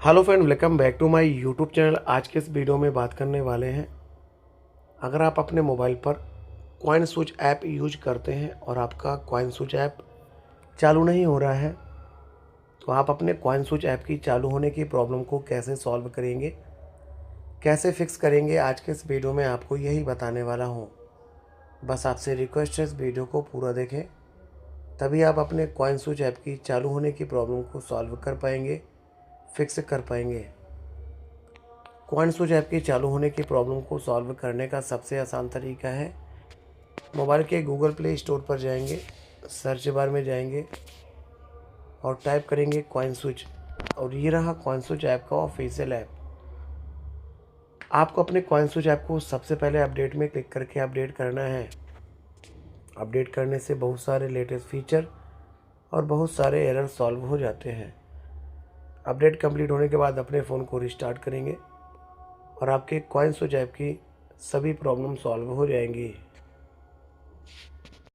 Hello friend, welcome back to my YouTube channel. आज के इस वीडियो में बात करने वाले हैं, अगर आप अपने मोबाइल पर कॉइन स्विच ऐप यूज करते हैं और आपका कॉइन स्विच ऐप चालू नहीं हो रहा है, तो आप अपने कॉइन स्विच ऐप की चालू होने की प्रॉब्लम को कैसे सॉल्व करेंगे, कैसे फिक्स करेंगे, आज के इस वीडियो में आपको यही बताने वाला हूँ। बस आपसे रिक्वेस्ट है, इस वीडियो को पूरा देखें, तभी आप अपने कॉइन स्विच ऐप की चालू होने की प्रॉब्लम को सॉल्व कर पाएंगे, फिक्स कर पाएंगे। कॉइन स्विच ऐप की चालू होने की प्रॉब्लम को सॉल्व करने का सबसे आसान तरीका है, मोबाइल के गूगल प्ले स्टोर पर जाएंगे, सर्च बार में जाएंगे और टाइप करेंगे कॉइन स्विच, और ये रहा कॉइन स्विच ऐप का ऑफिशियल ऐप। आपको अपने कॉइन स्विच ऐप को सबसे पहले अपडेट में क्लिक करके अपडेट करना है। अपडेट करने से बहुत सारे लेटेस्ट फीचर और बहुत सारे एरर सॉल्व हो जाते हैं। अपडेट कंप्लीट होने के बाद अपने फ़ोन को रिस्टार्ट करेंगे और आपके कॉइन स्विच ऐप की सभी प्रॉब्लम सॉल्व हो जाएंगी।